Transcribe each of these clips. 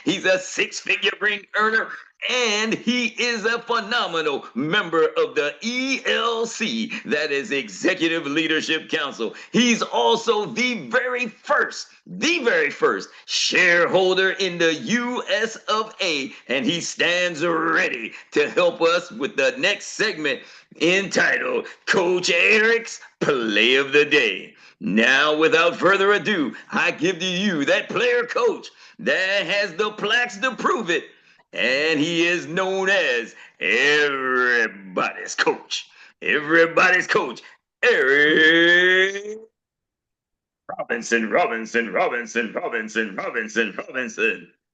He's a six-figure ring earner, and he is a phenomenal member of the ELC, that is Executive Leadership Council. He's also the very first shareholder in the US of A, and he stands ready to help us with the next segment entitled Coach Erik's Play of the Day. Now, without further ado, I give to you that player coach that has the plaques to prove it, and he is known as everybody's coach. Everybody's coach, Erik Robinson.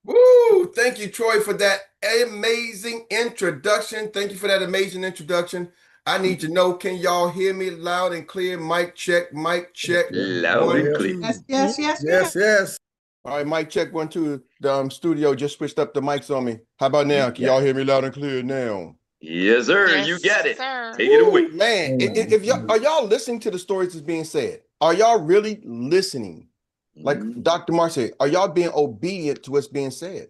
Woo! Thank you, Troy, for that amazing introduction. Thank you for that amazing introduction. I need to know, can y'all hear me loud and clear? Mic check, mic check. Loud One, and clear. two. Yes. All right, mic check, 1, 2. The studio just switched up the mics on me. How about now? Can y'all hear me loud and clear now? Yes, sir. Yes, you got it. sir. Take it away. Man, if y'all are y'all listening to the stories that's being said? Are y'all really listening? Like Dr. Mark said, are y'all being obedient to what's being said?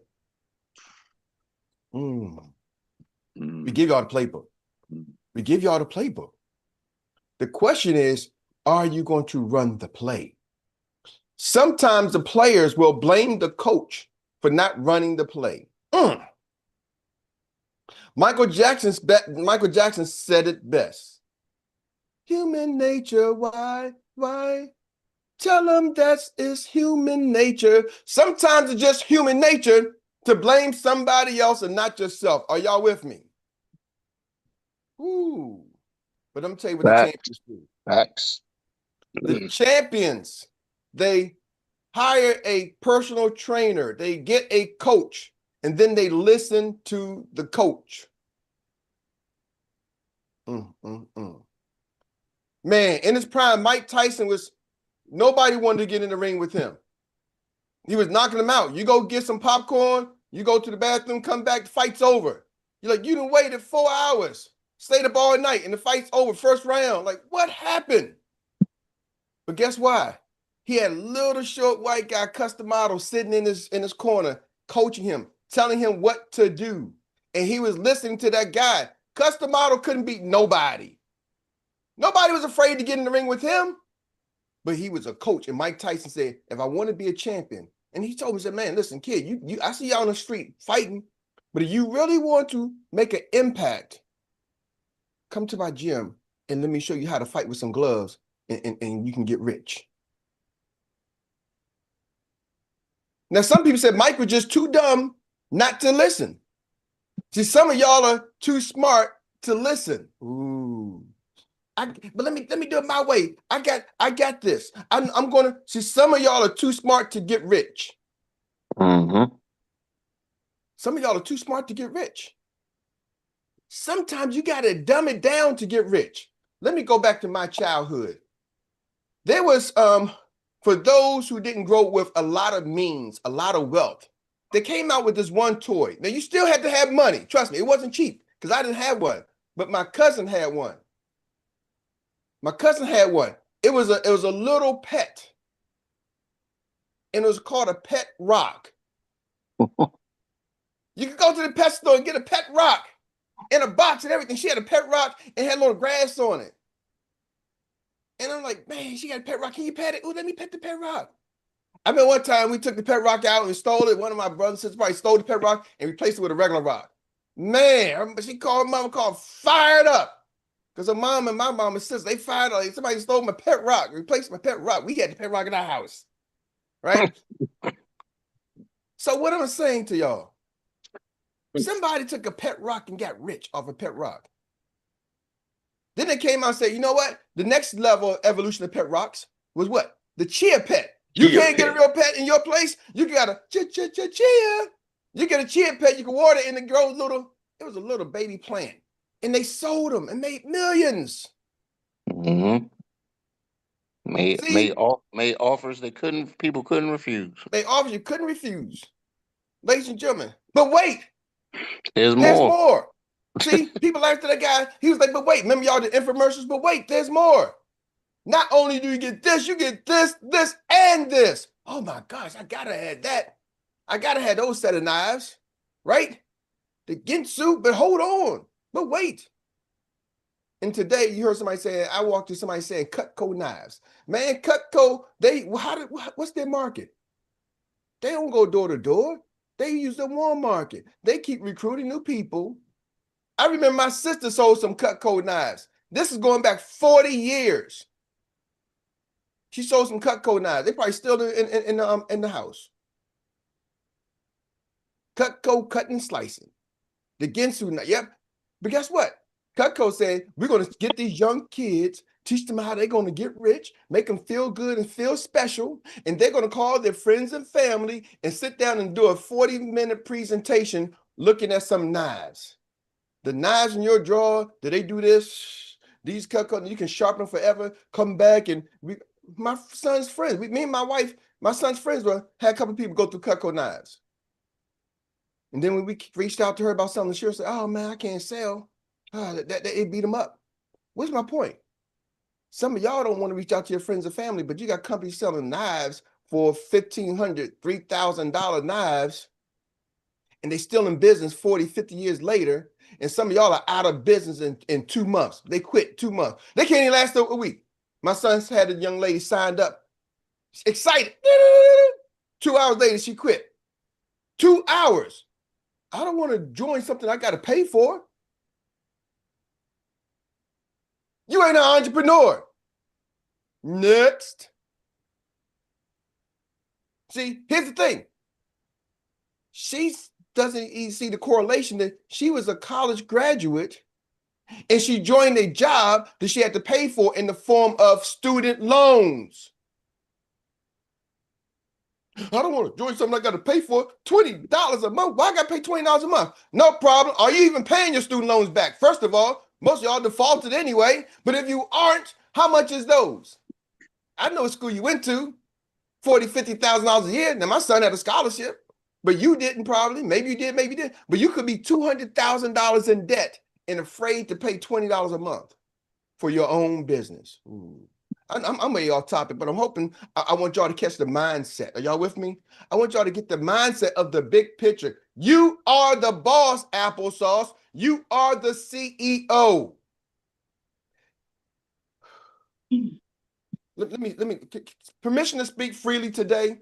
We give y'all the playbook. We give y'all the playbook. The question is, are you going to run the play? Sometimes the players will blame the coach for not running the play. Michael Jackson said it best. Human nature, why? Tell them it's human nature. Sometimes it's just human nature to blame somebody else and not yourself. Are y'all with me? Ooh. But I'm gonna tell you what the champions do. Facts. The champions, they hire a personal trainer, they get a coach, and then they listen to the coach. Man, in his prime, Mike Tyson nobody wanted to get in the ring with him. He was knocking him out. You go get some popcorn, you go to the bathroom, come back, the fight's over. You're like, you done waited 4 hours, stayed up all night, and the fight's over, first round. Like, what happened? But guess why? He had a little short white guy, custom model, sitting in his corner, coaching him, telling him what to do. And he was listening to that guy. Custom model couldn't beat nobody. Nobody was afraid to get in the ring with him. But he was a coach. And Mike Tyson said, if I want to be a champion, and he told me, said, man, listen, kid, I see you on the street fighting, but if you really want to make an impact, come to my gym and let me show you how to fight with some gloves and you can get rich. Now, some people said Mike was just too dumb not to listen. See, some of y'all are too smart to listen. Ooh. But let me do it my way. I got this. I'm gonna see, some of y'all are too smart to get rich. Some of y'all are too smart to get rich. Sometimes you gotta dumb it down to get rich. Let me go back to my childhood. There was for those who didn't grow up with a lot of means, a lot of wealth, they came out with this one toy. Now you still had to have money. Trust me, it wasn't cheap because I didn't have one, but my cousin had one. It was a little pet, and it was called a pet rock. You could go to the pet store and get a pet rock in a box and everything. She had a pet rock and had a little grass on it. And I'm like, man, she got a pet rock. Can you pet it? Oh, let me pet the pet rock. I remember one time we took the pet rock out and we stole it. One of my brothers and sisters probably stole the pet rock and replaced it with a regular rock. Man, she called fired up. Because her mom and my mom and sister, they fired up. Like, somebody stole my pet rock, replaced my pet rock. We had the pet rock in our house. Right? So what I'm saying to y'all, somebody took a pet rock and got rich off a pet rock. Then they came out and said, you know what? The next level of evolution of pet rocks was what? The chia pet. You can't get a real pet in your place. You got a chia. You get a chia pet, you can water it and it grows it was a little baby plant. And they sold them and made millions. Made offers people couldn't refuse. They offers you couldn't refuse. Ladies and gentlemen. But wait. There's more. See, people laughed at that guy. He was like, but wait, remember y'all the infomercials? But wait, there's more. Not only do you get this, and this. Oh my gosh, I gotta add that. I gotta have those set of knives, right? The Ginsu, but hold on, but wait. And today you heard somebody saying, I walked through somebody saying Cutco knives. Man, Cutco, what's their market? They don't go door to door. They use the Walmart market. They keep recruiting new people. I remember my sister sold some Cutco knives. This is going back 40 years. She sold some Cutco knives. They probably still in the house. Cutco cutting, slicing. The Ginsu knife. Yep. But guess what? Cutco said, we're going to get these young kids, teach them how they're going to get rich, make them feel good and feel special, and they're going to call their friends and family and sit down and do a 40-minute presentation looking at some knives. The knives in your drawer, do they do this? These Cutco, you can sharpen them forever, come back, and my son's friends, me and my wife, my son's friends had a couple of people go through Cutco knives. And then when we reached out to her about something, she said, oh man, I can't sell. It beat them up. What's my point? Some of y'all don't want to reach out to your friends and family, but you got companies selling knives for $1,500, $3,000 knives, and they still in business 40, 50 years later. And some of y'all are out of business in 2 months. They quit 2 months. They can't even last a week. My son's had a young lady signed up, excited. 2 hours later, she quit. 2 hours. I don't want to join something I got to pay for. You ain't an entrepreneur. Next. See, here's the thing. She doesn't even see the correlation that she was a college graduate and she joined a job that she had to pay for in the form of student loans. I don't want to join something I got to pay for $20 a month. Why I got to pay $20 a month? No problem. Are you even paying your student loans back? First of all, most of y'all defaulted anyway. But if you aren't, how much is those? I know what school you went to, $40,000, $50,000 a year. Now, my son had a scholarship, but you didn't probably. Maybe you did, maybe you didn't. But you could be $200,000 in debt and afraid to pay $20 a month for your own business. Ooh. I'm way off topic, but I'm hoping I want y'all to catch the mindset. Are y'all with me? I want y'all to get the mindset of the big picture. You are the boss, applesauce. You are the CEO. Let me permission to speak freely today.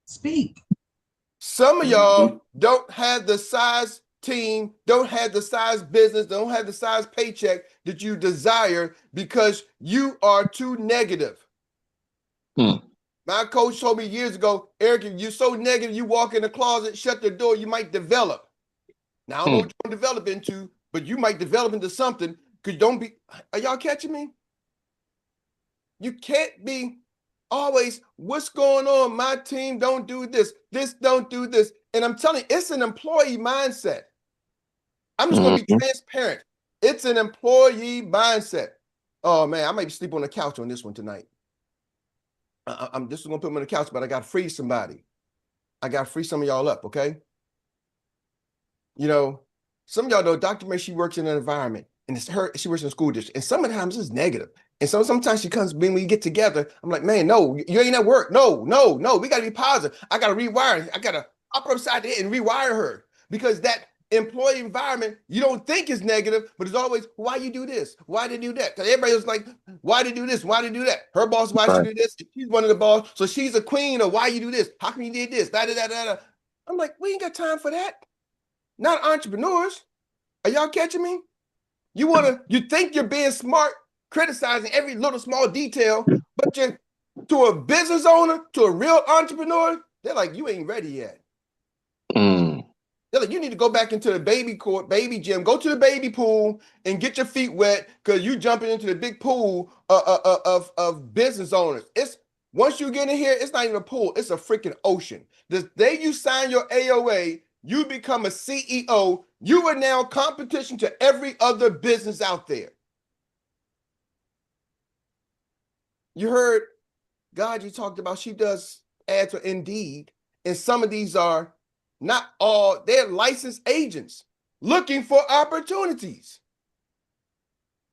Speak. Some of y'all don't have the size team, don't have the size business, don't have the size paycheck that you desire because you are too negative. My coach told me years ago, Eric, if you're so negative, you walk in the closet, shut the door, you might develop. Now, I don't know what you're going to develop into, but you might develop into something because don't be, are y'all catching me? You can't be always, what's going on? My team don't do this, this don't do this. And I'm telling you, it's an employee mindset. I'm just going to be transparent. It's an employee mindset. Oh man, I might sleep on the couch on this one tonight. I'm just going to put me on the couch, but I got to free somebody. I got to free some of y'all up, okay? You know, some of y'all know Dr. May, she works in an environment and it's her, she works in a school district. And sometimes it's negative. And so sometimes she comes, when we get together, I'm like, man, no, you ain't at work. No, we got to be positive. I got to rewire. I got to up her upside the head and rewire her because that employee environment, you don't think is negative, but it's always, why you do this? Why they do that? Because everybody was like, why they do this? Why they do that? Her boss, why she do this? She's one of the boss. So she's a queen of why you do this? How come you did this? I'm like, we ain't got time for that. Not entrepreneurs. Are y'all catching me? You think you're being smart, criticizing every little small detail, but you're to a business owner, to a real entrepreneur, they're like, you ain't ready yet. They're like, you need to go back into the baby court, baby gym, go to the baby pool and get your feet wet because you jumping into the big pool of business owners. It's once you get in here, it's not even a pool, it's a freaking ocean. The day you sign your AOA, you become a CEO. You are now competition to every other business out there. You heard God, you talked about she does ads for Indeed, and some of these are not all, they're licensed agents looking for opportunities.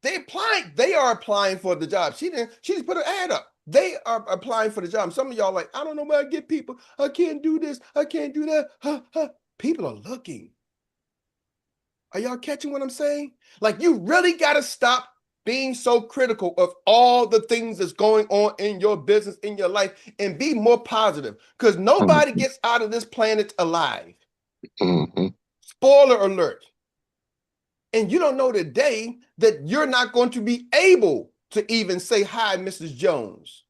They are applying for the job. She just put her ad up. They are applying for the job. Some of y'all like, I don't know where I get people. I can't do this. I can't do that. People are looking. Are y'all catching what I'm saying? Like, you really got to stop being so critical of all the things that's going on in your business, in your life, and be more positive, because nobody gets out of this planet alive. Spoiler alert. And you don't know the day that you're not going to be able to even say, hi, Mrs. Jones.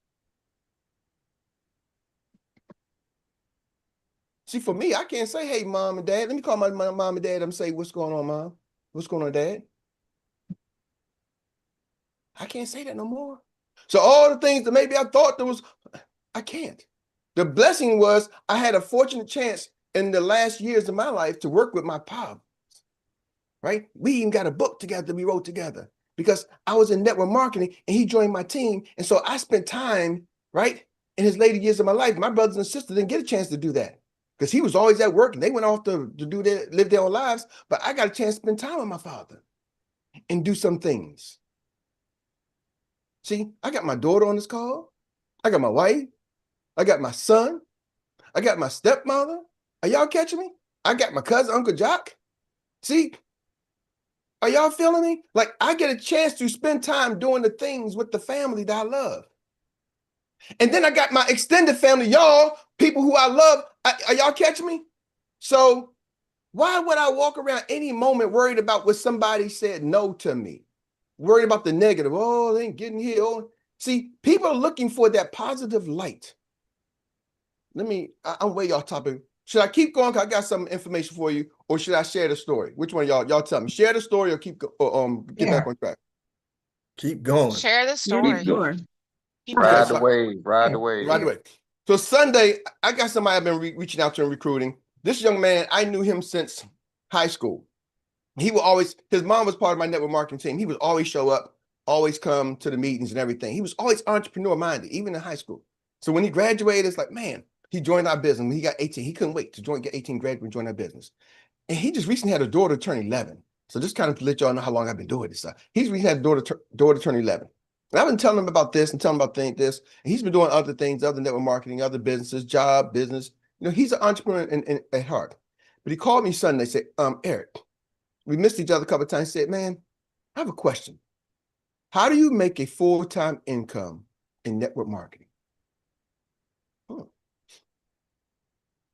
See, for me, I can't say, hey, mom and dad. Let me call my mom and dad and say, what's going on, mom? What's going on, dad? I can't say that no more. So all the things that maybe I thought there was, I can't. The blessing was I had a fortunate chance in the last years of my life to work with my pop, right? We even got a book together we wrote together because I was in network marketing and he joined my team. And so I spent time, right, in his later years of my life. My brothers and sisters didn't get a chance to do that because he was always at work and they went off to live their own lives. But I got a chance to spend time with my father and do some things. See, I got my daughter on this call. I got my wife. I got my son. I got my stepmother. Are y'all catching me? I got my cousin, Uncle Jock. See, are y'all feeling me? Like, I get a chance to spend time doing the things with the family that I love. And then I got my extended family, y'all, people who I love. Are y'all catching me? So why would I walk around any moment worried about what somebody said no to me? Worried about the negative. Oh, they ain't getting here. Oh. See, people are looking for that positive light. I'm way off topic. Should I keep going? 'Cause I got some information for you, or should I share the story? Which one, y'all tell me? Share the story or get back on track? Keep going. Share the story. Ride the wave. Ride the wave. Ride the wave. So Sunday, I got somebody I've been reaching out to and recruiting. This young man, I knew him since high school. He would always, his mom was part of my network marketing team. He would always show up, always come to the meetings and everything. He was always entrepreneur minded, even in high school. So when he graduated, it's like, man, he joined our business. When he got 18, he couldn't wait to get 18, graduate and join our business. And he just recently had a daughter turn 11. So just kind of to let y'all know how long I've been doing this stuff. He's recently had a daughter turn 11. And I've been telling him about this and telling him about this. And he's been doing other things, other network marketing, other businesses, business. You know, he's an entrepreneur at heart. But he called me Sunday and said, Eric, we missed each other a couple of times. He said, man, I have a question. How do you make a full-time income in network marketing?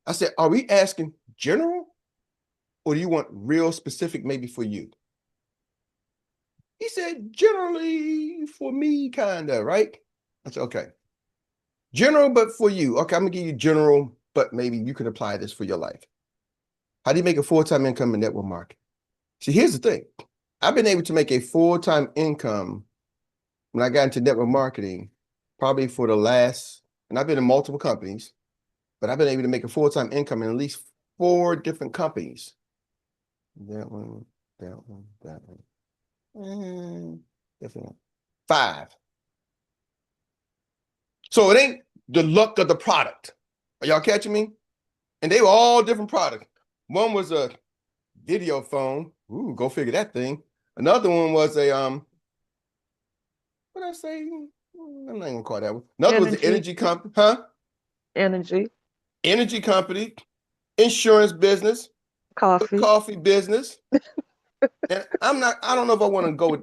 I said, are we asking general or do you want real specific maybe for you? He said, generally for me, kind of, right? I said, okay. General, but for you. Okay, I'm going to give you general, but maybe you can apply this for your life. How do you make a full-time income in network marketing? See, here's the thing. I've been able to make a full-time income when I got into network marketing, probably for the last, and I've been in multiple companies, but I've been able to make a full-time income in at least 4 different companies. That one. Different 5. So it ain't the luck of the product. Are y'all catching me? And they were all different products. One was a video phone. Ooh, go figure that thing. Another one was a what did I say? I'm not even call that one. Another was the energy company, huh? Energy company, insurance business, coffee business. And I don't know if I want to go with,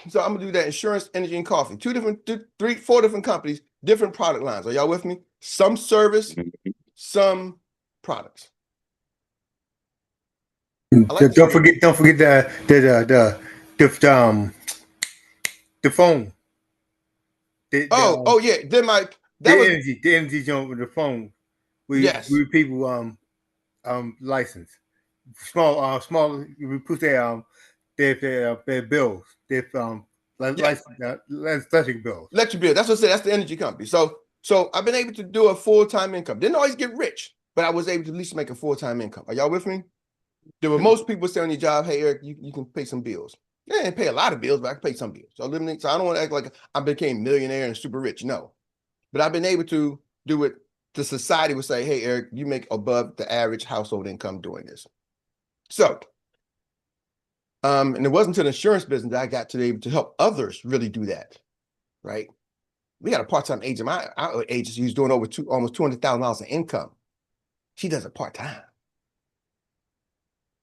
so I'm gonna do that: insurance, energy, and coffee. 4 different companies, different product lines. Are y'all with me? Some service, some products. Don't forget the phone. Yeah. Then the energy joint with the phone. We people license. Small we put their bills. Their electric bills. Electric bill. That's what I said. That's the energy company. So I've been able to do a full-time income. Didn't always get rich, but I was able to at least make a full-time income. Are y'all with me? There were most people say on your job, hey, Eric, you can pay some bills. Yeah, I didn't pay a lot of bills, but I can pay some bills. So I don't want to act like I became millionaire and super rich. No. But I've been able to do it. The society would say, hey, Eric, you make above the average household income doing this. So, and it wasn't until the insurance business that I got to be able to help others really do that, right? We got a part-time agent. Our agency who's doing over almost $200,000 in income. She does it part-time.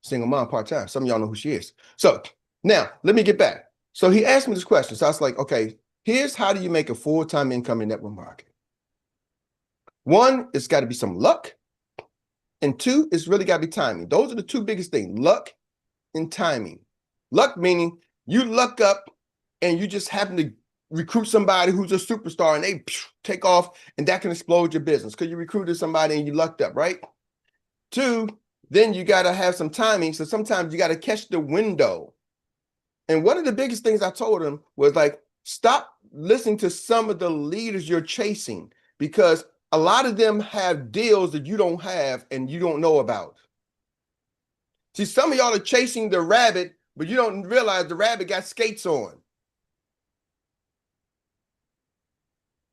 Single mom part-time. Some of y'all know who she is. So now let me get back. So he asked me this question. So I was like, okay, here's how do you make a full-time income in network marketing? One, it's got to be some luck. And two, it's really got to be timing. Those are the two biggest things, luck and timing. Luck meaning you luck up and you just happen to recruit somebody who's a superstar and they take off, and that can explode your business because you recruited somebody and you lucked up, right? Two, then you got to have some timing. So sometimes you got to catch the window. And one of the biggest things I told him was like, stop listening to some of the leaders you're chasing, because a lot of them have deals that you don't have and you don't know about. See, some of y'all are chasing the rabbit, but you don't realize the rabbit got skates on.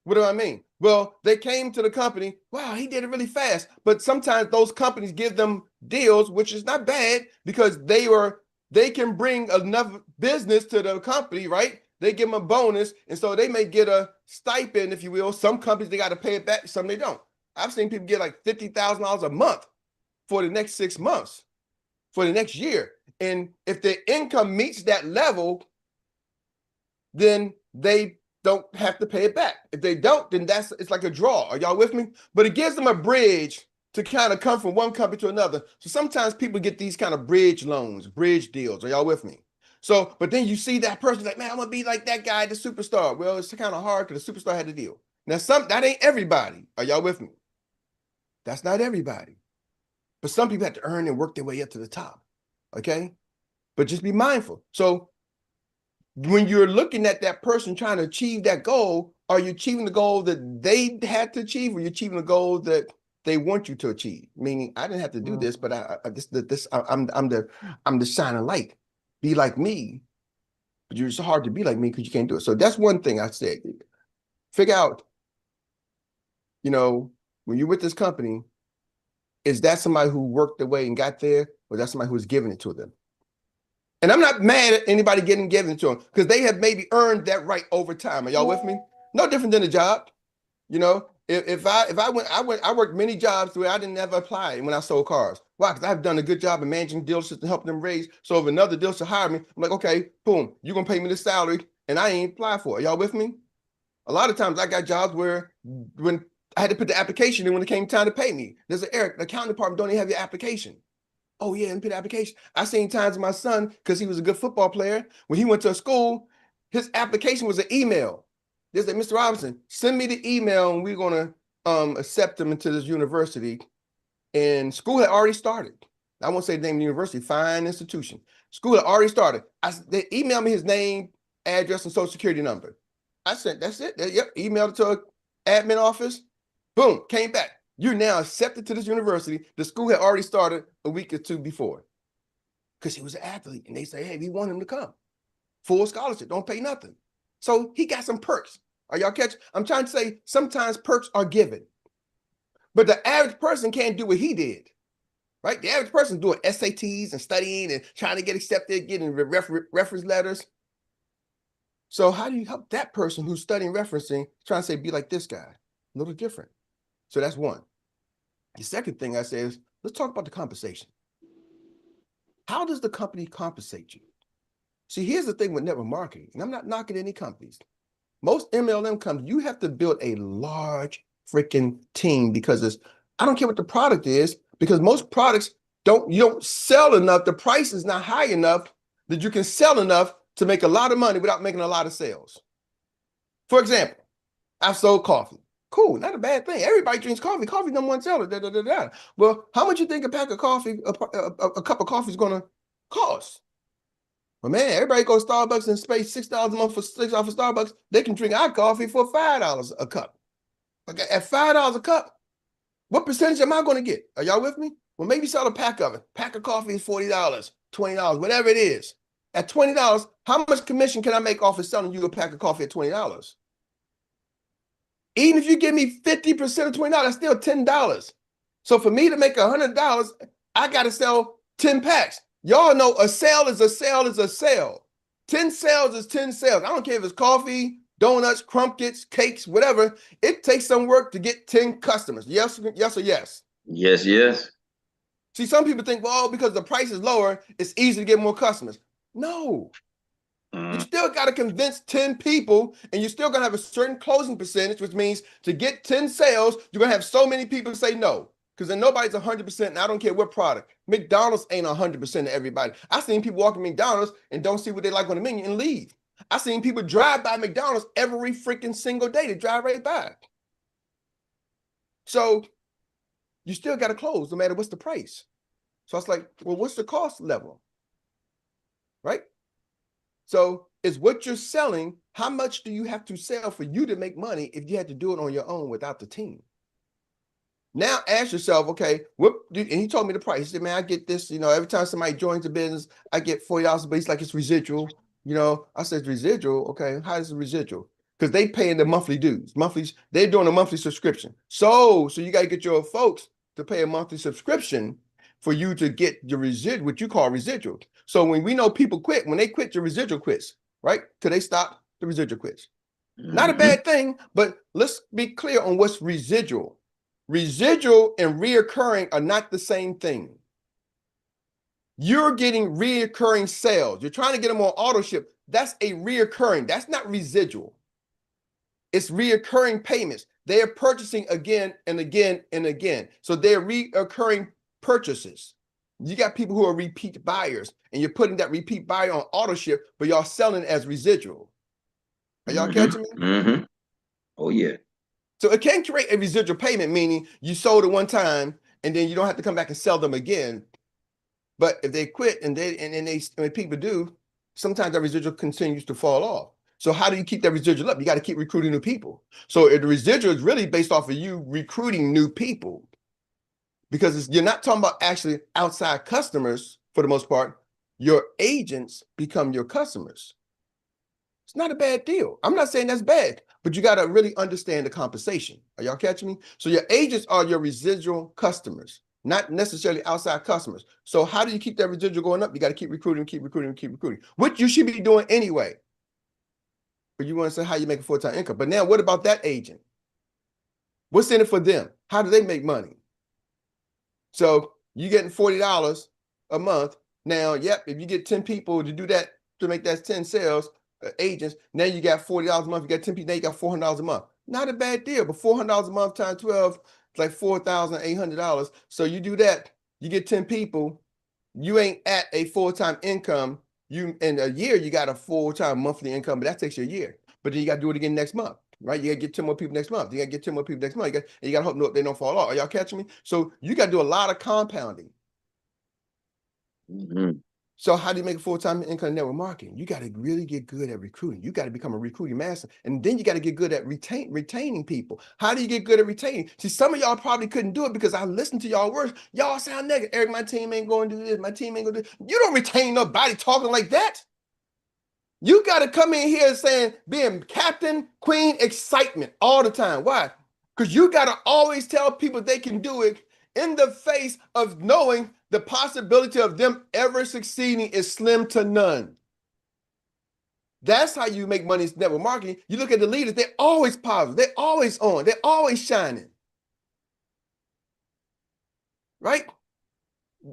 What do I mean? Well, they came to the company. Wow, he did it really fast. But sometimes those companies give them deals, which is not bad because they can bring enough business to the company, right? They give them a bonus. And so they may get a stipend, if you will. Some companies, they got to pay it back. Some they don't. I've seen people get like $50,000 a month for the next 6 months, for the next year. And if their income meets that level, then they don't have to pay it back. If they don't, then it's like a draw. Are y'all with me? But it gives them a bridge to kind of come from one company to another. So sometimes people get these kind of bridge loans, bridge deals. Are y'all with me? So, but then you see that person like, man, I'm gonna be like that guy, the superstar. Well, it's kind of hard because the superstar had the deal. Now, that ain't everybody. Are y'all with me? That's not everybody. But some people have to earn and work their way up to the top. Okay? But just be mindful. So when you're looking at that person trying to achieve that goal, are you achieving the goal that they had to achieve, or are you achieving the goal that they want you to achieve? Meaning, I didn't have to do this, but I'm the shining light. Be like me, but it's hard to be like me because you can't do it. So that's one thing I said. Figure out, when you're with this company, is that somebody who worked their way and got there, or is that somebody who's giving it to them? And I'm not mad at anybody getting given to them because they have maybe earned that right over time. Are y'all with me? No different than a job. If I worked many jobs where I didn't ever apply when I sold cars. Why? Because I've done a good job of managing dealerships and helping them raise. So if another dealership hire me, I'm like, okay, boom, you're gonna pay me this salary, and I ain't apply for it. Y'all with me? A lot of times I got jobs where when I had to put the application in when it came time to pay me. There's Eric, the accounting department don't even have your application. Oh yeah, and put the application. I seen times with my son, because he was a good football player, when he went to a school, his application was an email. They said, Mr. Robinson, send me the email and we're gonna accept him into this university. And school had already started. I won't say the name of the university, fine institution. School had already started. They emailed me his name, address, and social security number. I said, that's it. Yep, emailed it to an admin office. Boom, came back. You're now accepted to this university. The school had already started a week or two before because he was an athlete. And they say, hey, we want him to come. Full scholarship, don't pay nothing. So he got some perks. Are y'all catching? I'm trying to say sometimes perks are given. But the average person can't do what he did, right? The average person doing SATs and studying and trying to get accepted, getting reference letters. So how do you help that person who's studying referencing, trying to say, be like this guy? A little different. So that's one. The second thing I say is, let's talk about the compensation. How does the company compensate you? See, here's the thing with network marketing, and I'm not knocking any companies. Most MLM companies, you have to build a large freaking team because I don't care what the product is, because most products you don't sell enough. The price is not high enough that you can sell enough to make a lot of money without making a lot of sales. For example, I've sold coffee. Cool, not a bad thing. Everybody drinks coffee. Coffee's number one seller. Well, how much you think a pack of coffee, a cup of coffee is going to cost? Well, man, everybody goes to Starbucks and pay $6 a month for $6 for Starbucks. They can drink our coffee for $5 a cup. Okay, at $5 a cup, what percentage am I going to get? Are y'all with me? Well, maybe sell a pack of it. Pack of coffee is $40, $20, whatever it is. At $20, how much commission can I make off of selling you a pack of coffee at $20? Even if you give me 50% of $20, that's still $10. So for me to make $100, I got to sell 10 packs. Y'all know a sale is a sale is a sale. 10 sales is 10 sales. I don't care if it's coffee, donuts, crumpets, cakes, whatever. It takes some work to get 10 customers. Yes, yes, or yes? Yes, yes. See, some people think, well, because the price is lower, it's easy to get more customers. No. You still got to convince 10 people, and you're still going to have a certain closing percentage, which means to get 10 sales, you're going to have so many people say no. Because then nobody's 100%, and I don't care what product. McDonald's ain't 100% to everybody. I've seen people walk in McDonald's and don't see what they like on the menu and leave. I've seen people drive by McDonald's every freaking single day. They drive right by. So you still got to close no matter what's the price. So it's like, well, what's the cost level? Right? So it's what you're selling. How much do you have to sell for you to make money if you had to do it on your own without the team? Now ask yourself, okay, and he told me the price. He said, man, I get this, every time somebody joins the business, I get $40, but it's like it's residual. I said, residual, okay, how is the residual? Because they paying the monthly dues. They're doing a monthly subscription. So you got to get your folks to pay a monthly subscription for you to get your residual, what you call residual. So when we know people quit, when they quit, your residual quits, right? Till they stop, the residual quits. Not a bad thing, but let's be clear on what's residual. Residual and reoccurring are not the same thing. You're getting reoccurring sales. You're trying to get them on auto ship. That's a reoccurring. That's not residual. It's reoccurring payments. They are purchasing again and again and again. So they're reoccurring purchases. You got people who are repeat buyers, and you're putting that repeat buyer on auto ship, but y'all selling as residual. Are y'all catching me? Oh, yeah. So it can create a residual payment, meaning you sold it one time and then you don't have to come back and sell them again. But if they quit and when people do, sometimes that residual continues to fall off. So how do you keep that residual up? You got to keep recruiting new people. So the residual is really based off of you recruiting new people, because you're not talking about actually outside customers for the most part. Your agents become your customers. It's not a bad deal. I'm not saying that's bad, but you got to really understand the compensation. Are y'all catching me? So your agents are your residual customers, not necessarily outside customers. So how do you keep that residual going up? You got to keep recruiting, which you should be doing anyway. But you want to say how you make a full-time income. But now what about that agent? What's in it for them? How do they make money? So you're getting $40 a month. Now, yep, if you get 10 people to do that, to make that 10 sales, agents, now you got $40 a month. You got 10 people, now you got $400 a month. Not a bad deal, but $400 a month times 12, it's like $4,800. So you do that, you get 10 people, you ain't at a full-time income. You in a year, you got a full-time monthly income, but that takes you a year. But then you got to do it again next month, right? You got to get 10 more people next month. You got to get 10 more people next month. You got to hope they don't fall off. Are y'all catching me? So you got to do a lot of compounding. So how do you make a full-time income in network marketing? You got to really get good at recruiting. You got to become a recruiting master. And then you got to get good at retaining people. How do you get good at retaining? See, some of y'all probably couldn't do it because I listened to y'all words. Y'all sound negative. Eric, my team ain't going to do this. My team ain't going to do this. You don't retain nobody talking like that. You got to come in here saying, being captain, queen, excitement all the time. Why? Because you got to always tell people they can do it in the face of knowing the possibility of them ever succeeding is slim to none. That's how you make money in network marketing. You look at the leaders, they're always positive. They're always on. They're always shining. Right?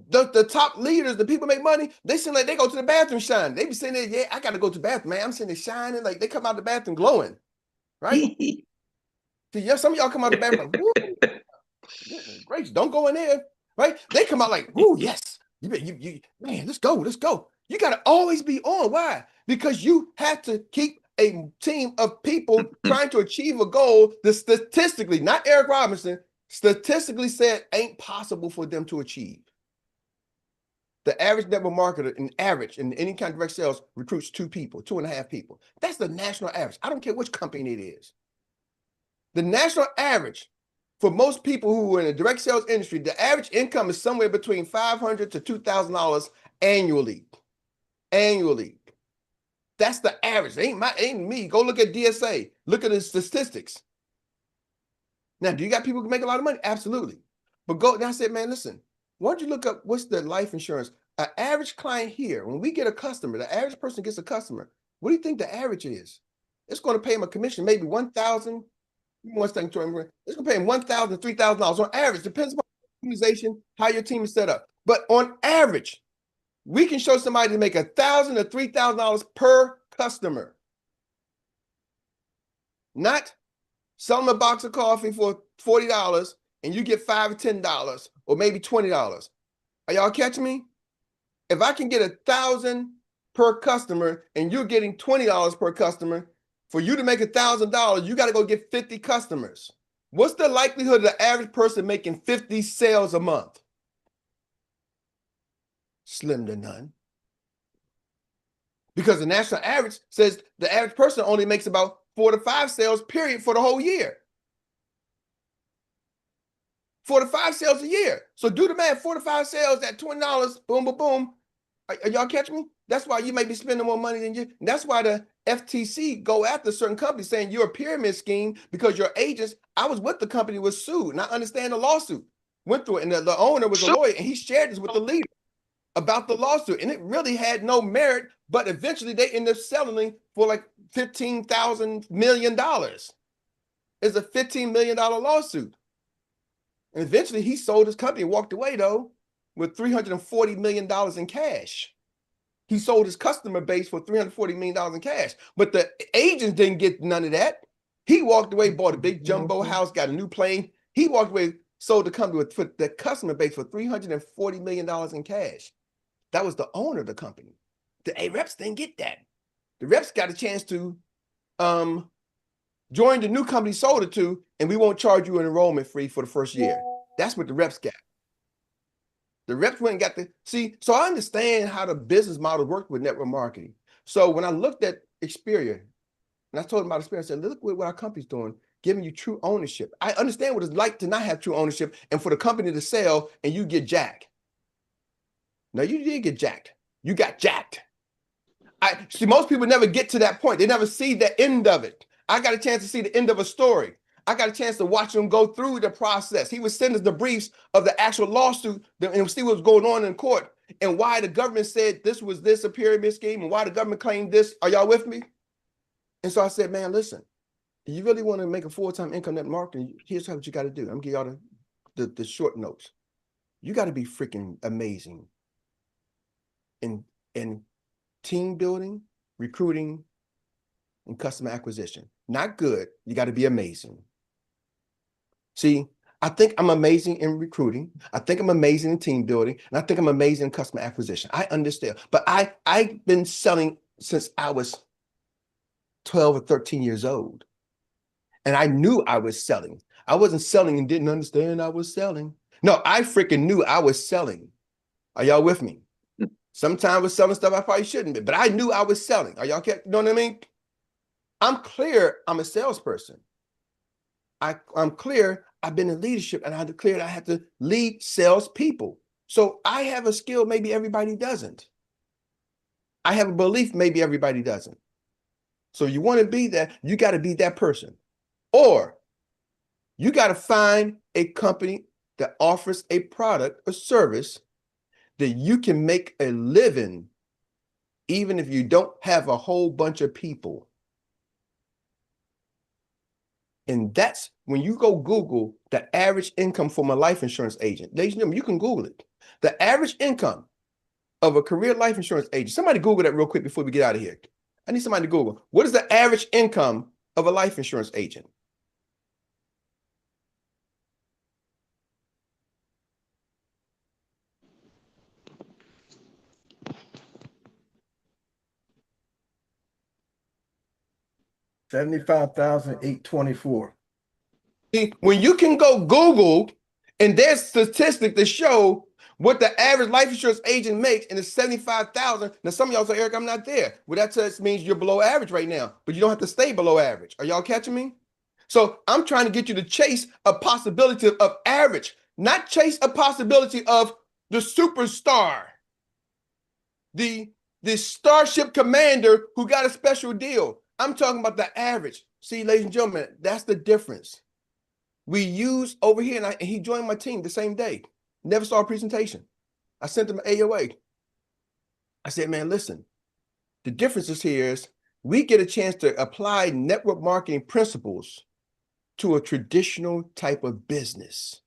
The top leaders, the people make money, they seem like they go to the bathroom shining. They be saying, there, yeah, I got to go to the bathroom, man. I'm sitting there shining. Like they come out the bathroom glowing. Right? See, yeah, some of y'all come out the bathroom like, woo, gracious, don't go in there. Right? They come out like, woo, yes. Man, let's go. You got to always be on. Why? Because you have to keep a team of people trying to achieve a goal that statistically, not Erik Robinson, statistically said ain't possible for them to achieve. The average network marketer, in any kind of direct sales, recruits 2 people, 2.5 people. That's the national average. I don't care which company it is. The national average for most people who are in the direct sales industry, the average income is somewhere between $500 to $2,000 annually. Annually. That's the average. Ain't me. Go look at DSA. Look at the statistics. Now, do you got people who make a lot of money? Absolutely. But go, now I said, man, listen, why don't you look up what's the life insurance? An average client here, when we get a customer, the average person gets a customer, what do you think the average is? it's going to pay him a commission, maybe $1,000. One second, Troy. It's going to pay him $1,000, $3,000 on average. Depends on the organization, how your team is set up. But on average, we can show somebody to make $1,000 to $3,000 per customer. Not sell them a box of coffee for $40 and you get $5 or $10 or maybe $20. Are y'all catching me? If I can get $1,000 per customer and you're getting $20 per customer, for you to make $1,000, you got to go get 50 customers. What's the likelihood of the average person making 50 sales a month? Slim to none. Because the national average says the average person only makes about 4 to 5 sales, period, for the whole year. 4 to 5 sales a year. So do the math, 4 to 5 sales at $20, boom, boom, boom. Are y'all catching me? That's why you may be spending more money than you. That's why the FTC go after certain companies saying you're a pyramid scheme because your agents, I was with the company, was sued, and I understand the lawsuit. Went through it, and the owner was a lawyer, and he shared this with the leader about the lawsuit, and it really had no merit, but eventually they ended up selling for like $15,000 million. It's a $15 million lawsuit. And eventually he sold his company and walked away, though, with $340 million in cash. He sold his customer base for $340 million in cash. But the agents didn't get none of that. He walked away, bought a big jumbo house, got a new plane. He walked away, sold the company with the customer base for $340 million in cash. That was the owner of the company. The reps didn't get that. The reps got a chance to join the new company sold it to, and we won't charge you an enrollment fee for the first year. That's what the reps got. The reps went and got the, see, so I understand how the business model worked with network marketing. So when I looked at Experior, and I told them about Experior, I said, look what our company's doing, giving you true ownership. I understand what it's like to not have true ownership and for the company to sell and you get jacked. No, you didn't get jacked. You got jacked. I see, most people never get to that point. They never see the end of it. I got a chance to see the end of a story. I got a chance to watch him go through the process. He would send us the briefs of the actual lawsuit and see what was going on in court and why the government said this was a pyramid scheme and why the government claimed this. Are y'all with me? And so I said, man, listen, if you really want to make a full-time income net marketing, here's what you got to do. I'm going to give y'all the short notes. You got to be freaking amazing in team building, recruiting, and customer acquisition. Not good. You got to be amazing. See, I think I'm amazing in recruiting. I think I'm amazing in team building. And I think I'm amazing in customer acquisition. I understand. But I've been selling since I was 12 or 13 years old. And I knew I was selling. I wasn't selling and didn't understand I was selling. No, I freaking knew I was selling. Are y'all with me? Sometimes I was selling stuff I probably shouldn't be, but I knew I was selling. Are y'all, you know what I mean? I'm clear I'm a salesperson. I'm clear I've been in leadership and I declared I had to lead salespeople. So I have a skill maybe everybody doesn't. I have a belief maybe everybody doesn't. So you want to be that, you got to be that person. Or you got to find a company that offers a product or service that you can make a living even if you don't have a whole bunch of people. And that's when you go Google the average income from a life insurance agent. Ladies and gentlemen, you can Google it. The average income of a career life insurance agent. Somebody Google that real quick before we get out of here. I need somebody to Google. What is the average income of a life insurance agent? $75,824. When you can go Google and there's statistics that show what the average life insurance agent makes and it's $75,000. Now some of y'all say, Eric, I'm not there. Well, that just means you're below average right now, but you don't have to stay below average. Are y'all catching me? So I'm trying to get you to chase a possibility of average, not chase a possibility of the superstar, the starship commander who got a special deal. I'm talking about the average. See, ladies and gentlemen, that's the difference. We use over here, and he joined my team the same day. Never saw a presentation. I sent him an AOA. I said, man, listen, the difference is here is we get a chance to apply network marketing principles to a traditional type of business.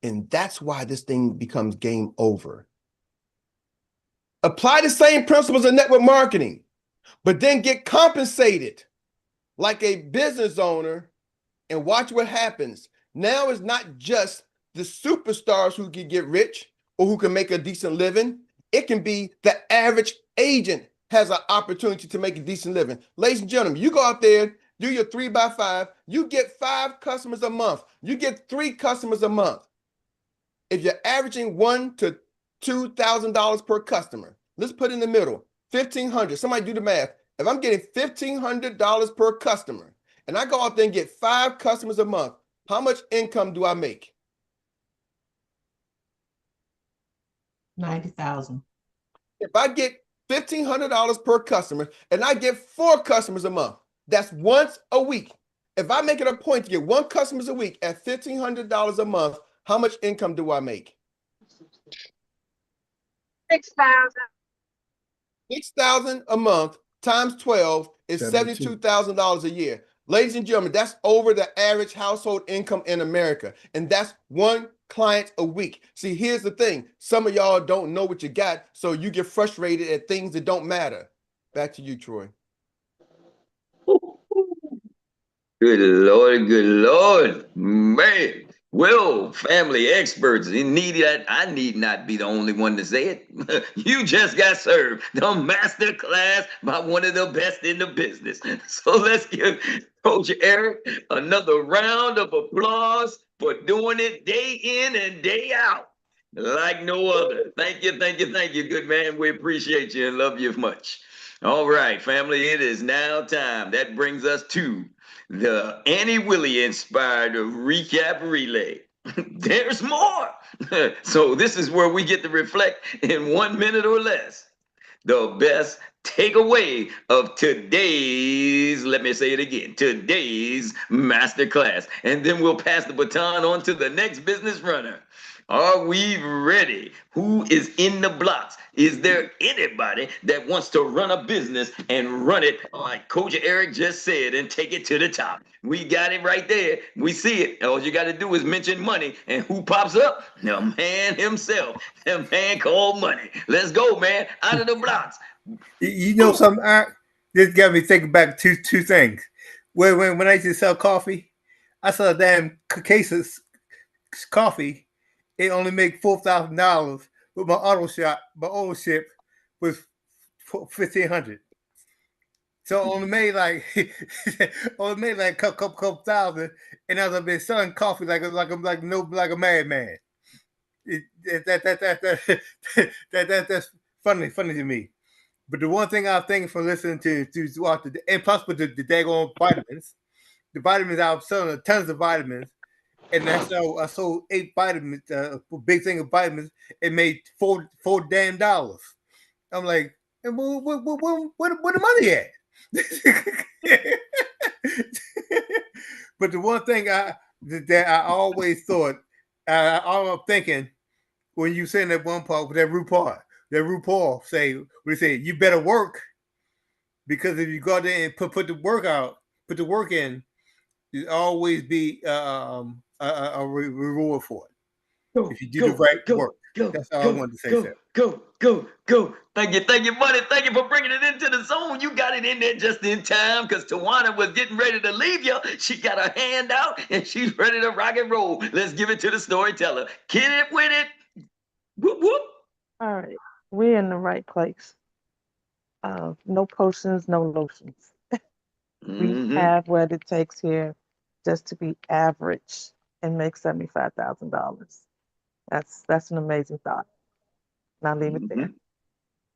And that's why this thing becomes game over. Apply the same principles in network marketing, but then get compensated like a business owner and watch what happens. Now it's not just the superstars who can get rich or who can make a decent living. It can be the average agent has an opportunity to make a decent living. Ladies and gentlemen, you go out there, do your 3x5, you get 5 customers a month. You get 3 customers a month. If you're averaging $1,000 to $2,000 per customer, let's put in the middle, $1,500. Somebody do the math. If I'm getting $1,500 per customer, and I go out there and get 5 customers a month, how much income do I make? 90,000. If I get $1,500 per customer and I get 4 customers a month, that's once a week. If I make it a point to get 1 customer a week at $1,500 a month, how much income do I make? 6,000. 6,000 a month times 12 is $72,000 a year. Ladies and gentlemen, that's over the average household income in America. And that's 1 client a week. See, here's the thing. Some of y'all don't know what you got, so you get frustrated at things that don't matter. Back to you, Troy. Good Lord, man. Well, family experts, I need not be the only one to say it. You just got served the master class by one of the best in the business. So let's give Coach Erik another round of applause for doing it day in and day out like no other. Thank you, good man. We appreciate you and love you much. All right, family, it is now time. That brings us to the Annie Willie inspired recap relay. There's more. So this is where we get to reflect in 1 minute or less. The best takeaway of today's, let me say it again, today's masterclass. And then we'll pass the baton on to the next business runner. Are we ready? Who is in the blocks? Is there anybody that wants to run a business and run it like Coach Erik just said and take it to the top? We got it right there. We see it. All you got to do is mention money. And who pops up? The man himself. The man called money. Let's go, man. Out of the blocks. You know something? This got me thinking back to two things. When I used to sell coffee, I saw a damn case of coffee. It only made $4,000, but my ownership was $1,500. So only made like a couple thousand, and as I've been selling coffee like a madman. That's funny to me. But the one thing I'm thinking from listening to throughout the day, and plus with the daggone vitamins, the vitamins I was selling tons of vitamins. And I sold 8 vitamins, a big thing of vitamins. It made $4 damn. I'm like, where the money at? But the one thing that I always thought, I'm thinking when you saying that one part with that RuPaul say, you better work, because if you go out there and put the work in, there'll always be a reward for it. If you do the right work. That's all I wanted to say. Go. Thank you, buddy. Thank you for bringing it into the zone. You got it in there just in time, because Tawana was getting ready to leave you. She got her hand out and she's ready to rock and roll. Let's give it to the storyteller. Get it with it. Whoop, whoop. All right. We're in the right place. No potions, no lotions. We have what it takes here just to be average and make $75,000. That's an amazing thought. Now leave it there.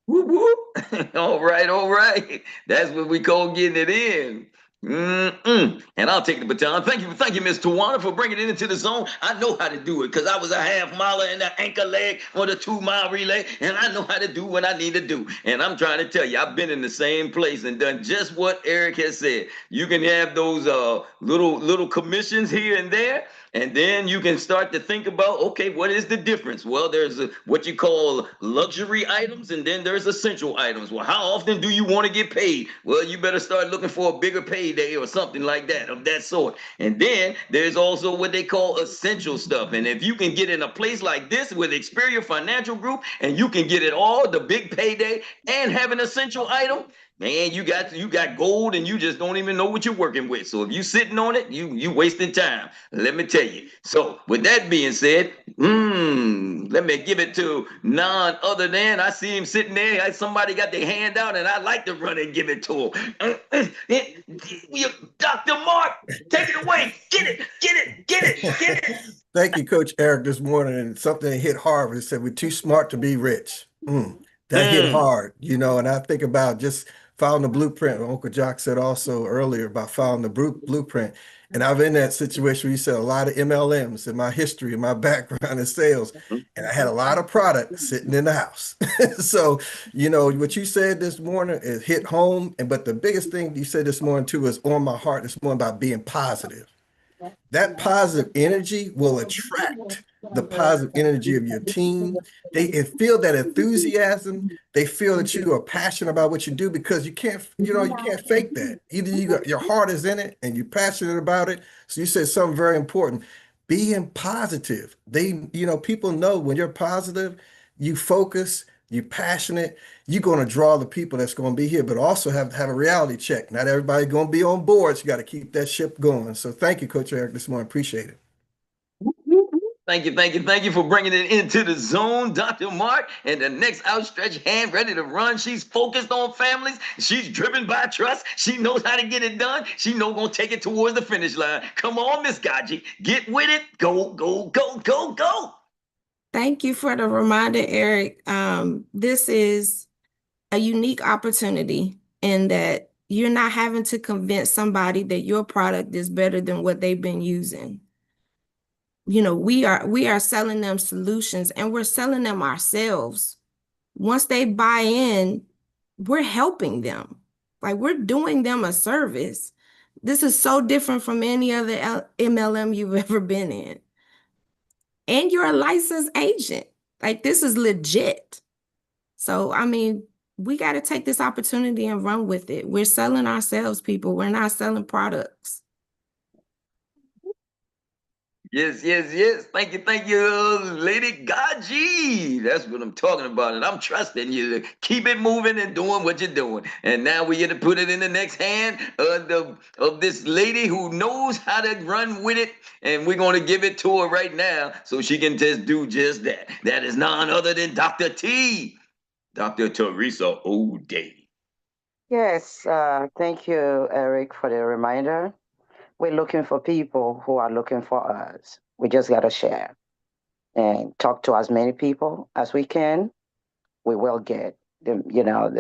Whoop, whoop. All right. That's what we call getting it in. And I'll take the baton. Thank you, Miss Tawana, for bringing it into the zone. I know how to do it, because I was a half miler in the anchor leg on the 2-mile relay, and I know how to do what I need to do. And I'm trying to tell you, I've been in the same place and done just what Erik has said. You can have those little commissions here and there, And then you can start to think about, okay, what is the difference? Well, there's what you call luxury items, and then there's essential items. Well, how often do you want to get paid? Well, you better start looking for a bigger payday or something like that, of that sort. And then there's also what they call essential stuff. And if you can get in a place like this with Experior Financial Group, and you can get it all, the big payday, and have an essential item, man, you got gold, and you just don't even know what you're working with. So if you sitting on it, you wasting time. Let me tell you. So with that being said, let me give it to none other than, I see him sitting there. Somebody got their hand out, and I like to run and give it to him. Dr. Mark, take it away. Get it, get it, get it, get it. Thank you, Coach Erik, this morning. And something that hit hard was said, we're too smart to be rich. That hit hard, and I think about just following the blueprint. Uncle Jock said also earlier about following the blueprint. And I've been in that situation where you said a lot of MLMs in my history, in my background in sales, and I had a lot of product sitting in the house. So, what you said this morning is hit home. But the biggest thing you said this morning too is on my heart this morning about being positive. That positive energy will attract the positive energy of your team. They feel that enthusiasm. They feel that you are passionate about what you do, because you can't fake that. Either your heart is in it and you're passionate about it. So you said something very important. Being positive. People know when you're positive, you focus, you're passionate, you're going to draw the people that's going to be here, but also have a reality check. Not everybody's going to be on board. So you got to keep that ship going. So thank you, Coach Erik, this morning. Appreciate it. Thank you for bringing it into the zone, Dr. Mark. And the next outstretched hand ready to run. She's focused on families. She's driven by trust. She knows how to get it done. She knows gonna take it towards the finish line. Come on, Miss Gaji. Get with it. Go, go, go, go, go. Thank you for the reminder, Erik. This is a unique opportunity in that you're not having to convince somebody that your product is better than what they've been using. We are selling them solutions, and we're selling them ourselves. Once they buy in, we're helping them. Like, we're doing them a service. This is so different from any other MLM you've ever been in. And you're a licensed agent. Like, this is legit. So, we got to take this opportunity and run with it. We're selling ourselves, people. We're not selling products. Yes. Thank you, Lady Gaji. That's what I'm talking about. And I'm trusting you to keep it moving and doing what you're doing. And now we get to put it in the next hand of this lady who knows how to run with it. And we're going to give it to her right now so she can just do just that. That is none other than Dr. T, Dr. Teresa O'Day. Yes, thank you, Erik, for the reminder. We're looking for people who are looking for us. We just got to share and talk to as many people as we can. We will get the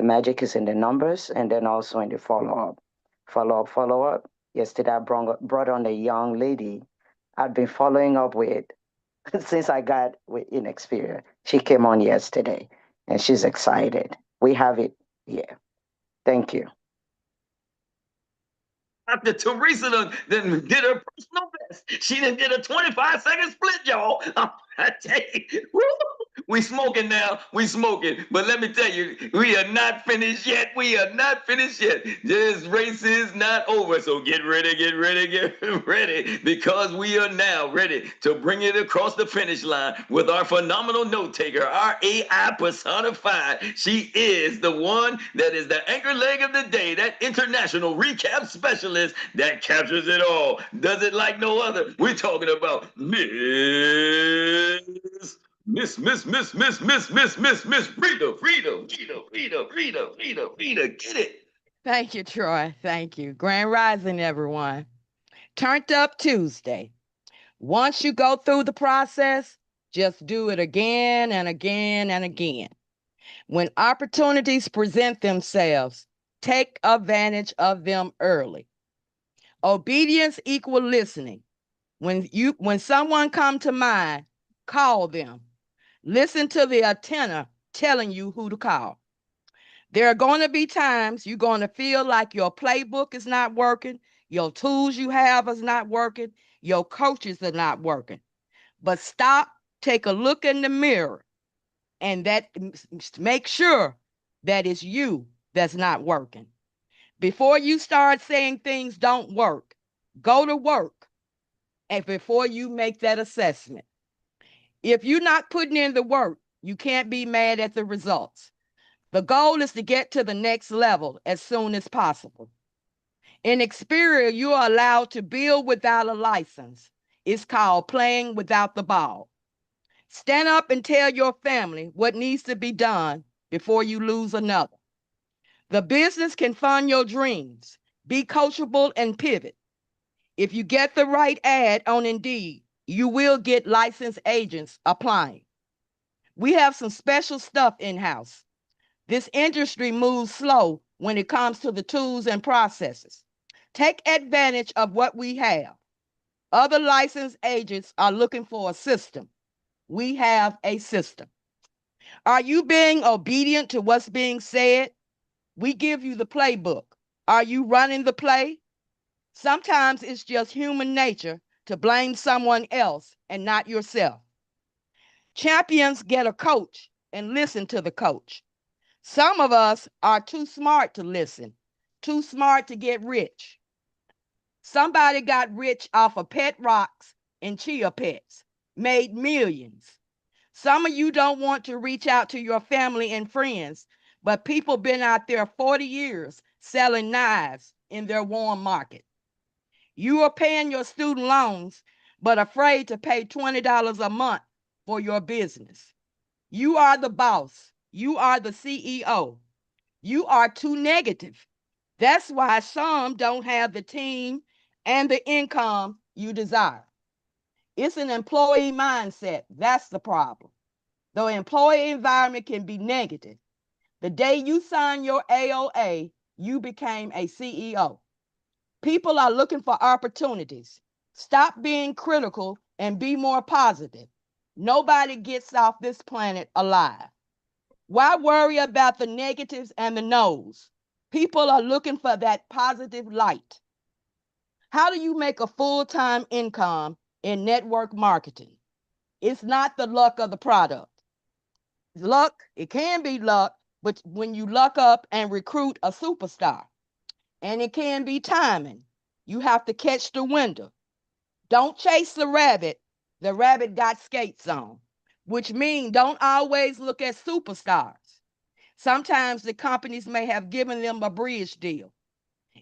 magic is in the numbers, and then also in the follow-up. Yesterday, I brought on a young lady I've been following up with since I got in Experior. She came on yesterday, and she's excited. We have it here. Thank you. Dr. Teresa done did her personal best. She done did a 25-second split, y'all. I tell you, we smoking now. We smoking. But let me tell you, we are not finished yet. This race is not over. So get ready. Because we are now ready to bring it across the finish line with our phenomenal note taker, our AI personified. She is the one that is the anchor leg of the day, that international recap specialist that captures it all. Does it like no other. We're talking about Miss Rita, get it. Thank you, Troy. Thank you. Grand Rising, everyone. Turned Up Tuesday. Once you go through the process, just do it again and again and again. When opportunities present themselves, take advantage of them early. Obedience equals listening. When someone comes to mind, call them. Listen to the antenna telling you who to call. There are going to be times you're going to feel like your playbook is not working, your tools you have is not working, Your coaches are not working. But stop, take a look in the mirror, and make sure that it's you that's not working. Before you start saying things don't work, go to work, and before you make that assessment. If you're not putting in the work, you can't be mad at the results. The goal is to get to the next level as soon as possible. In Experior, you are allowed to build without a license. It's called playing without the ball. Stand up and tell your family what needs to be done before you lose another. The business can fund your dreams. Be coachable and pivot. If you get the right ad on Indeed, you will get licensed agents applying. We have some special stuff in-house. This industry moves slow when it comes to the tools and processes. Take advantage of what we have. Other licensed agents are looking for a system. We have a system. Are you being obedient to what's being said? We give you the playbook. Are you running the play? Sometimes it's just human nature to blame someone else and not yourself. Champions get a coach and listen to the coach. Some of us are too smart to listen, too smart to get rich. Somebody got rich off of pet rocks and chia pets, made millions. Some of you don't want to reach out to your family and friends, but people been out there 40 years selling knives in their warm market. You are paying your student loans, but afraid to pay $20 a month for your business. You are the boss. You are the CEO. You are too negative. That's why some don't have the team and the income you desire. It's an employee mindset. That's the problem. The employee environment can be negative. The day you signed your AOA, you became a CEO. People are looking for opportunities. Stop being critical and be more positive. Nobody gets off this planet alive. Why worry about the negatives and the no's? People are looking for that positive light. How do you make a full-time income in network marketing? It's not the luck of the product. Luck, it can be luck, but when you luck up and recruit a superstar, and it can be timing. You have to catch the window. Don't chase the rabbit got skates on, which means don't always look at superstars. Sometimes the companies may have given them a bridge deal.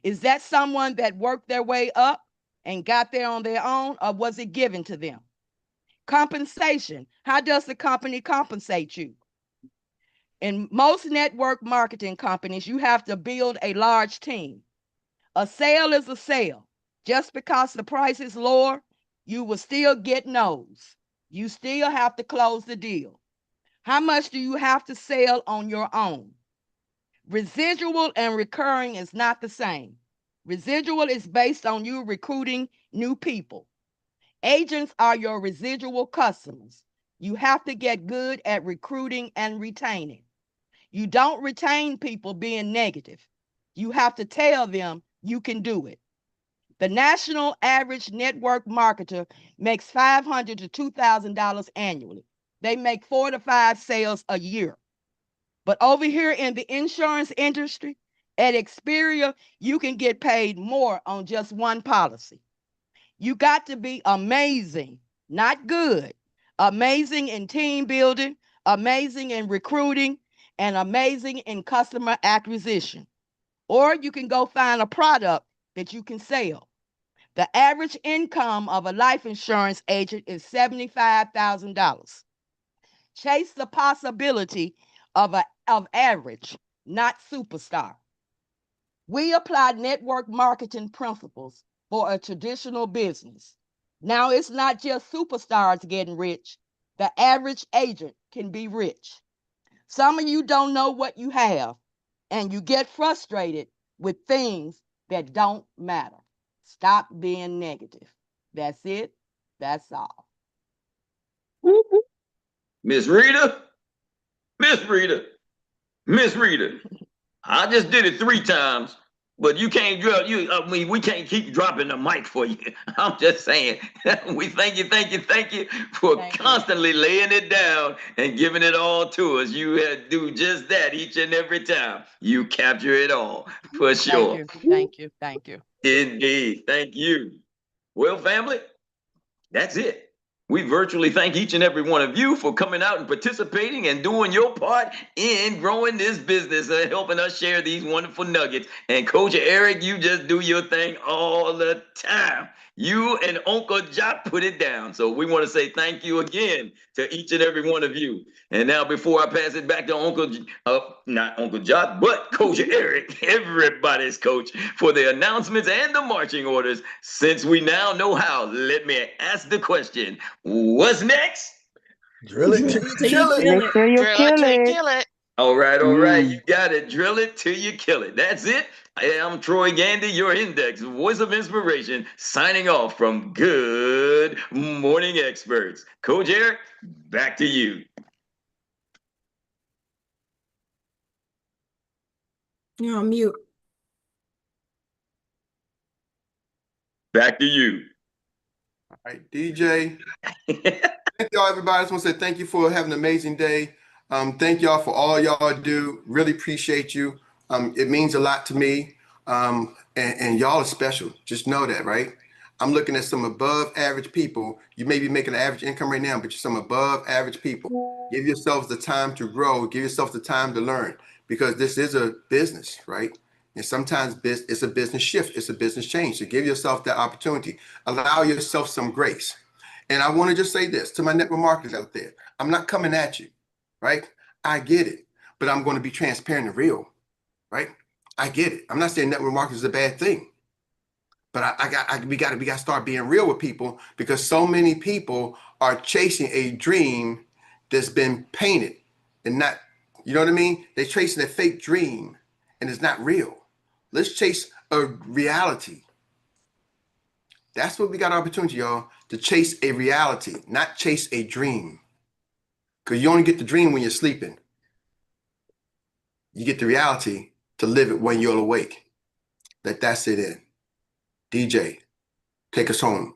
Is that someone that worked their way up and got there on their own, or was it given to them? Compensation. How does the company compensate you? In most network marketing companies, you have to build a large team. A sale is a sale. Just because the price is lower, you will still get no's. You still have to close the deal. How much do you have to sell on your own? Residual and recurring is not the same. Residual is based on you recruiting new people. Agents are your residual customers. You have to get good at recruiting and retaining. You don't retain people being negative. You have to tell them you can do it. The national average network marketer makes $500 to $2,000 annually. They make 4 to 5 sales a year. But over here in the insurance industry, at Experior, you can get paid more on just one policy. You got to be amazing, not good. Amazing in team building, amazing in recruiting, and amazing in customer acquisition. Or you can go find a product that you can sell. The average income of a life insurance agent is $75,000. Chase the possibility of average, not superstar. We apply network marketing principles for a traditional business. Now it's not just superstars getting rich. The average agent can be rich. Some of you don't know what you have, and you get frustrated with things that don't matter. Stop being negative. That's it. That's all. Miss Rita, Miss Rita, Miss Rita. I just did it 3 times. But you can't drill. I mean, we can't keep dropping the mic for you. I'm just saying. We thank you for constantly laying it down and giving it all to us. You do just that each and every time. You capture it all for sure. Thank you. Indeed. Thank you. Well, family, that's it. We virtually thank each and every one of you for coming out and participating and doing your part in growing this business and helping us share these wonderful nuggets. And Coach Erik, you just do your thing all the time. You and Uncle Jock put it down. So we want to say thank you again to each and every one of you. And now, before I pass it back to not Uncle Jock, but Coach Erik, everybody's coach, for the announcements and the marching orders, since we now know how, let me ask the question. What's next? Drill it till you kill it. Make sure you kill it. All right, you got it. Drill it till you kill it. That's it. I am Troy Gandy, your index voice of inspiration, signing off from Good Morning Experts. Coach Erik, back to you. You're on mute. Back to you. All right, DJ. Thank y'all, everybody. I just want to say thank you for having an amazing day. Thank y'all for all y'all do. Really appreciate you. It means a lot to me. And y'all are special. Just know that, right? I'm looking at some above average people. You may be making an average income right now, but you're some above average people. Give yourselves the time to grow. Give yourself the time to learn, because this is a business, right? And sometimes it's a business shift. It's a business change. So give yourself that opportunity. Allow yourself some grace. And I want to just say this to my network marketers out there. I'm not coming at you, right? I get it, but I'm going to be transparent and real, right? I get it. I'm not saying network marketing is a bad thing, but we got to start being real with people, because so many people are chasing a dream that's been painted and not, you know what I mean? They're chasing a fake dream and it's not real. Let's chase a reality. That's what we got an opportunity, y'all, to chase a reality, not chase a dream. Because you only get the dream when you're sleeping. You get the reality to live it when you're awake. That's it in. DJ, take us home.